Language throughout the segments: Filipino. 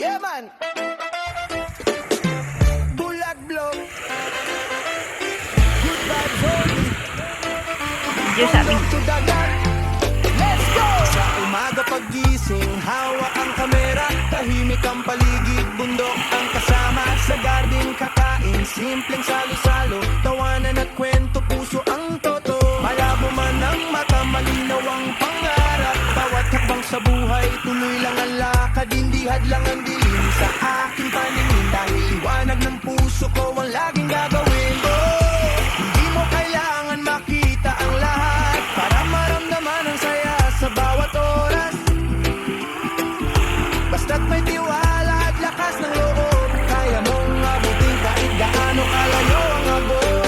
Yeah, man. Bulag blow. Good vibes only. Diyos sabi. To dagat. Let's go! Sa umaga pagising, hawak ang kamera. Tahimik ang paligid, bundok ang kasama. Sa garden kakain, simpleng salo-salo. Tawanan at kwento, puso ang toto. Malabo man ang mata, malinaw ang pangarap. Bawat hakbang sa buhay, tuloy lang ang lakad. Hindi hadlang ang dilim sa aking paningin. Dahil liwanag ng puso ko ang laging gagawin. Hindi mo kailangan makita ang lahat para maramdaman ang saya sa bawat oras. Basta't may tiwala at lakas ng loob, kaya mong abutin kahit gaano kalayo ang abot.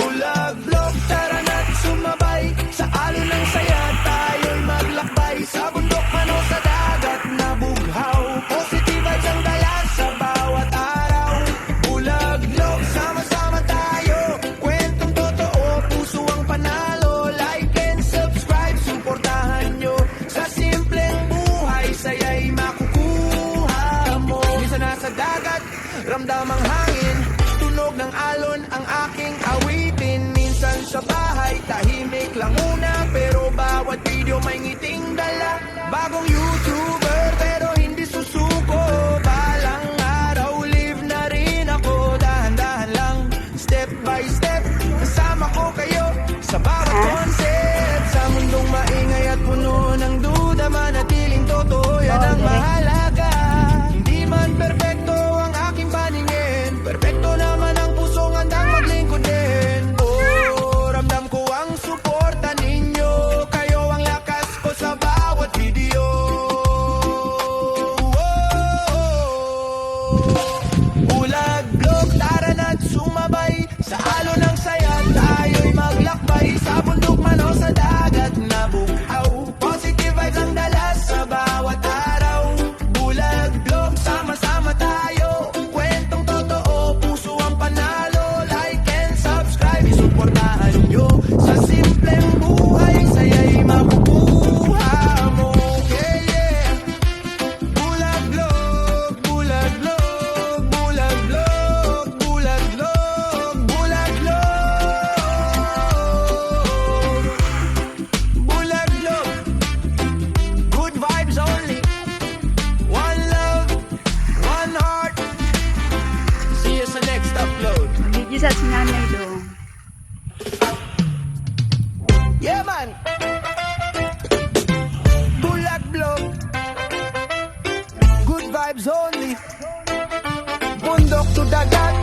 Bulag blog, tara na't sumabay sa alon ng saya. Tayo'y maglakbay sa bundok man o sa dagat na bughaw. Positive vibes ang dala sa bawat araw. Bulag blog, sama-sama tayo. Kwentong totoo, puso ang panalo. Like and subscribe, suportahan nyo. Sa simpleng buhay, saya'y makukuha mo. Minsan nasa dagat, ramdam ang hangin. Tunog ng alon ang aking awitin. Minsan sa bahay, tahimik lang muna. Pero bawat video may ngiting dala. Bagong YouTuber pero hindi susuko. Balang araw, live na rin ako. Dahan-dahan lang, step by step. Kasama ko kayo sa bawat concept. Sa mundong maingay at puno ng duda, manatiling totoo, yan ang mahalaga. Hindi man perfecto ang aking paningin, perfecto naman ang pusong handang maglingkod din. Oh, ramdam ko ang suporta ninyo. Kayo ang lakas ko sa bawat video. Bulag blog, tara na't sumabay sa alon ng saya. Tayo'y maglakbay sa bundok man o sa dagat na bughaw. Positive vibes ang dala sa bawat araw. Bulag blog, sama-sama tayo. Kwentong totoo, puso ang panalo. Like and subscribe, isuportahan nyo. Sa simpleng buhay, saya'y makukuha mo. Yeah, yeah. Bulag blog, bulag blog, bulag blog, bulag blog, bulag blog. Bulag blog. Good vibes only. One love, one heart. See you sa next upload. Video sa sinanay do. Yeah, man. Bulag blog. Good vibes only. Bundok to dagat.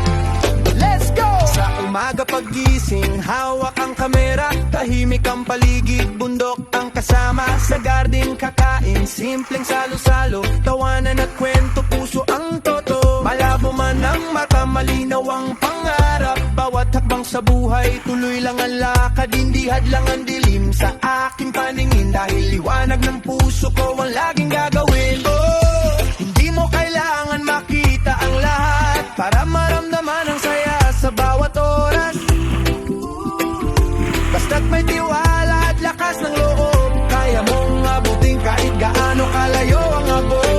Let's go! Sa umaga pagising, hawak ang kamera. Tahimik ang paligid, bundok ang kasama. Sa garden kakain, simpleng salo-salo. Tawanan at kwento, puso ang toto. Malabo man ang mata, malinaw ang pangarap. Bawat hakbang sa buhay, tuloy lang ang lakad. Hindi hadlang ang dilim sa aking paningin. Dahil liwanag ng puso ko ang laging gagawin. Hindi mo kailangan makita ang lahat para maramdaman ang saya sa bawat oras. Basta't may tiwala at lakas ng loob, kaya mong abutin kahit gaano kalayo ang abot.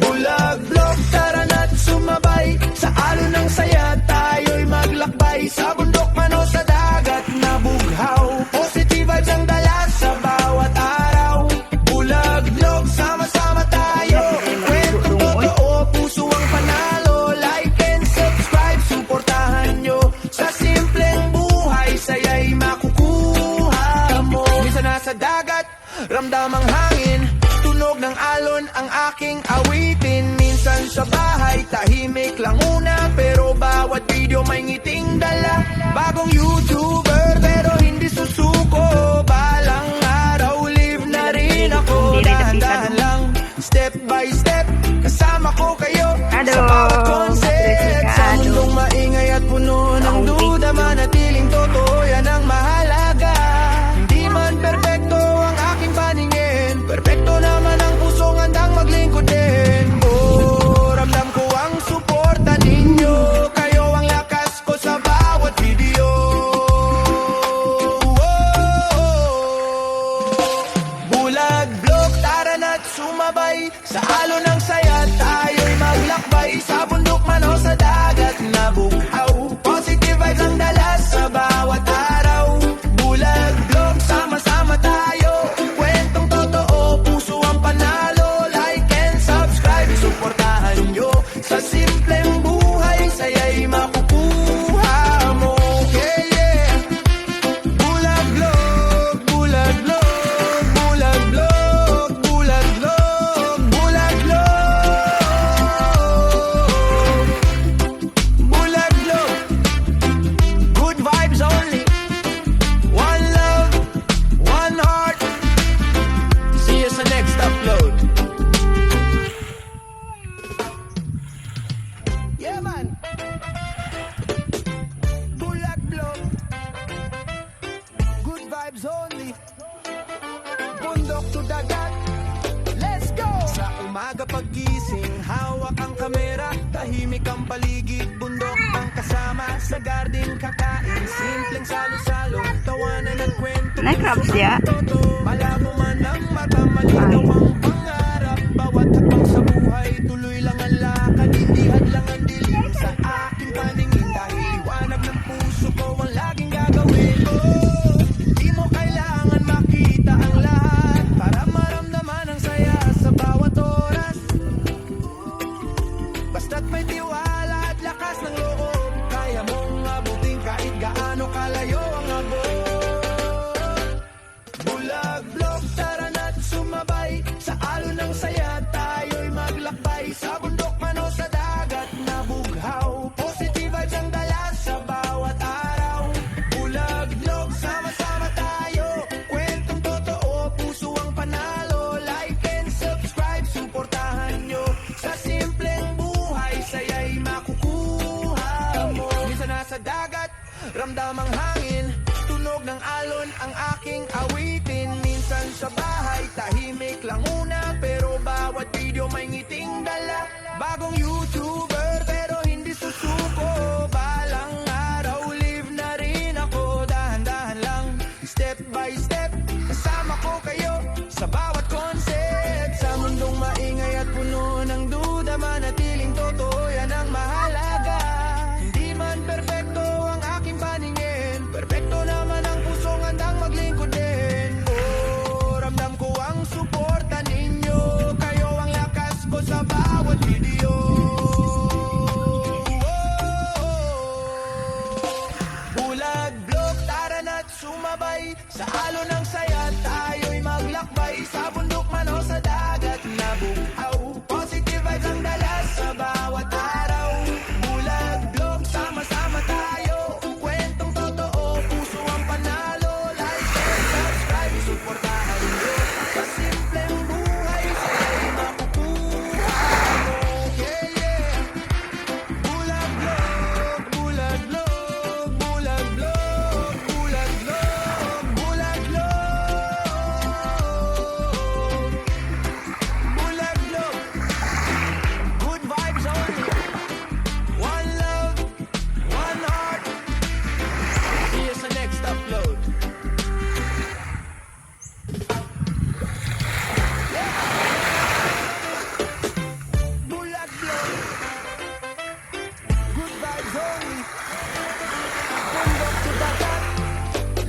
Bulag blog, tara na't sumabay sa alon ng saya. Tayo'y maglakbay sa bundok man o sa dagat na bughaw. Positive vibes ang dala sa bawat araw. Bulag blog, sama-sama tayo. Kwentong totoo, puso ang panalo. Like and subscribe, suportahan nyo. Sa simpleng buhay, saya'y makukuha mo. Minsan nasa dagat, ramdam ang hangin. Tunog ng alon ang aking awitin. Minsan sa bahay, tahimik lang muna. Pero bawat video may ngiting dala. Bagong YouTuber pero hindi susuko. Balang araw, live na rin ako. Dahan-dahan lang, step by step. Kasama ko kayo sa bawat concept. Sa mundong maingay at puno ng duda, manatiling totoo, yan ang mahalaga. Hindi man perfecto ang aking paningin, perfecto naman ang pusong handang maglingkod din. Oh, ramdam ko ang suporta ninyo. Kayo ang lakas ko sa bawat video. Bulag blog, tara na't sumabay sa alon ng saya. Tayo'y maglakbay sa bundok man o sa dagat na bughaw. Positive vibes ang dala sa bawat araw. Bulag vlog, sama-sama tayo. Kwentong totoo, puso ang panalo. Like and subscribe, suportahan nyo. Sa simpleng buhay, saya'y makukuha mo. Yeah, yeah. Bulag vlog, bulag vlog, bulag vlog, bulag vlog, bulag vlog. Bulag vlog. Good vibes only. One love, one heart. See you sa next upload. Yeah, man. Bulag vlog. Good vibes only. Bundok to dagat. Let's go! Sa umaga paggising, hawak ang kamera. Tahimik ang paligid, bundok ang kasama. Sa garden kakain, simpleng salo-salo. Tawanan at kwento. Nag-crabs ya? Malabo man ang mata, malinaw ang pangarap. Bawat hakbang sa buhay, tuloy lang ang lakad. Hindi hadlang ang dilim sa aking paningin. Dahil liwanag ng puso ko ang laging gagawin. Oh, di mo kailangan makita ang lahat para maramdaman ang saya sa bawat oras. Basta't may tiwala at lakas ng loob, kaya mong abutin kahit gaano kalayo ang abot. Bulag vlog, tara na't sumabay sa alon ng saya. Tayo'y maglakbay sa bundok man o sa dagat na bughaw. Positive vibes ang dala sa bawat araw. Bulag vlog, sama-sama tayo. Kwentong totoo, puso ang panalo. Like and subscribe, suportahan nyo. Sa simpleng buhay, saya'y makukuha mo. Minsan nasa dagat, ramdam ang hangin. Tunog ng alon ang aking awitin. Minsan sa bahay, tahimik lang muna. Pero bawat video may ngiting dala. Bagong YouTuber pero hindi susuko. Balang araw, live na rin ako. Dahan-dahan lang, step by step. Kasama ko kayo sa bawat concept. Sa mundong maingay at puno ng duda, manatiling totoo, yan ang mahalaga. Hindi man perfecto ang aking paningin, perfecto naman ang pusong handang maglingkod din. Oh, ramdam ko ang suporta ninyo. Kayo ang lakas ko sa bawat video. Bulag vlog, tara na't sumabay sa alon ng saya. Tayo'y maglakbay sa bundok man o sa dagat na bughaw. Positive vibes ang dala sa bawat araw. Bulag vlog, sama-sama tayo. Kwentong totoo, puso ang panalo. Like and subscribe, suportahan nyo. Sa simpleng buhay, saya'y makukuha mo. Yeah, yeah. Bulag vlog, bulag vlog, bulag vlog, bulag vlog, bulag vlog. Bulag vlog. Good vibes only. One love, one heart. See you sa next upload. Bulag vlog. Good vibes only. Bundok to dagat.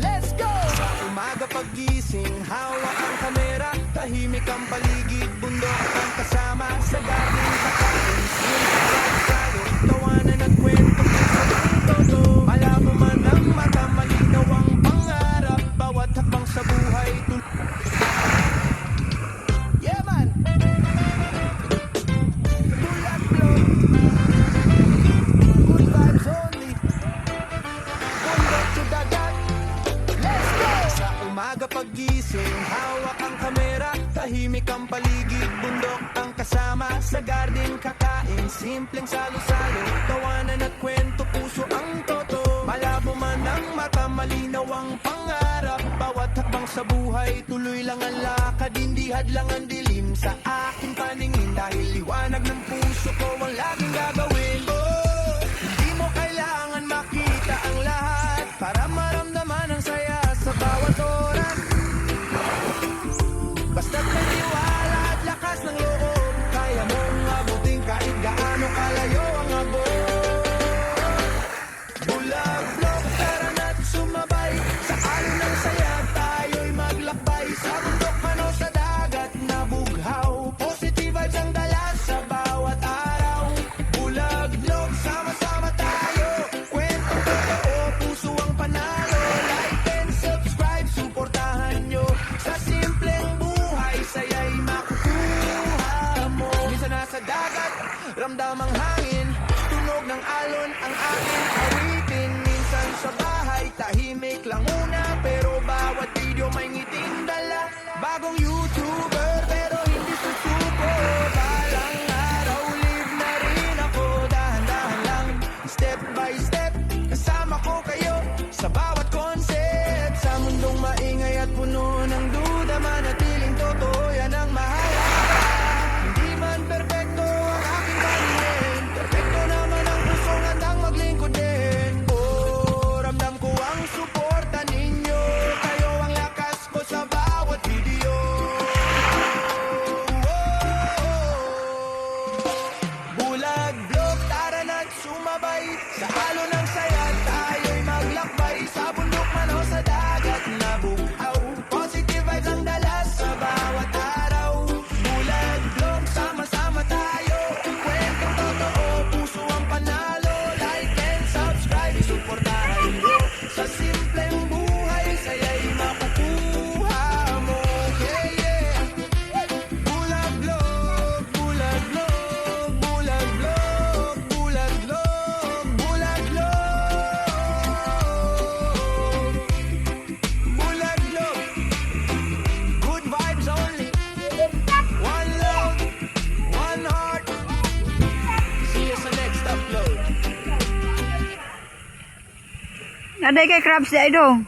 Let's go! Sa umaga paggising, hawak ang kamera. Tahimik ang paligid, bundok ang kasama. Sa garden kakain, simple salo-salo. Tawanan at kwento, puso ang todo. Malabo man ang mata, malinaw ang pangarap. Bawat hakbang sa buhay, yeah, man! Bulag vlog. Good vibes only. Bundok to dagat. Let's go! Sa umaga paggising, hawak ang kamera. Tahimik ang paligid, bundok ang kasama. Sa garden kakain, simpleng salo-salo. Tawanan at kwento, puso ang toto. Malabo man ang mata, malinaw ang pangarap. Bawat hakbang sa buhay, tuloy lang ang lakad. Hindi hadlang ang dilim sa aking paningin. Dahil liwanag ng puso ko ang laging gagawin. Oh, hindi mo kailangan makita ang lahat para maramdaman ang saya sa bawat oras. Basta't may tiwala at lakas Sa bundok man o sa dagat na bughaw, positive vibes ang dala sa bawat araw. Bulag-log, sama-sama tayo, kwentong totoo, puso ang panalo. Like and subscribe, suportahan nyo. Sa simpleng buhay, saya'y makukuha mo. Minsan nasa dagat, ramdam ang hangin, tunog ng alon ang aking awitin. Minsan sa bahay, tahimik lang muna, pero bawat video may ngiting dala. Bagong YouTuber, pero hindi susuko. Balang araw, live na rin ako. Dahan-dahan lang, step by step, kasama ko kayo sa bawat concept. Sa mundong maingay at puno ng duda, manatiling totoo, yan ang mahalaga. Hindi man perpekto ang aking paningin, perpekto naman ang pusong handang maglingkod din. Oh, ramdam ko ang suporta ninyo, kayo ang lakas ko sa bawat video. Bulag-blog, tara na't sumabay, sa halo ng saya tayo'y maglakbay. Sa bundok man o sa dagat na bughaw, positive vibes ang dala sa bawat araw. Bulag-blog, sama-sama tayo, kwentong totoo, puso ang panalo. Like and subscribe, suportahan nyo. Sa simpleng buhay, saya'y makukuha mo. Yeah, yeah. Bulag-blog, bulag-blog, bulag-blog, bulag-blog, bulag-blog. Bulag-blog. Good vibes only. One love, one heart. See you sa next upload. Naday kay crabs di, Idol.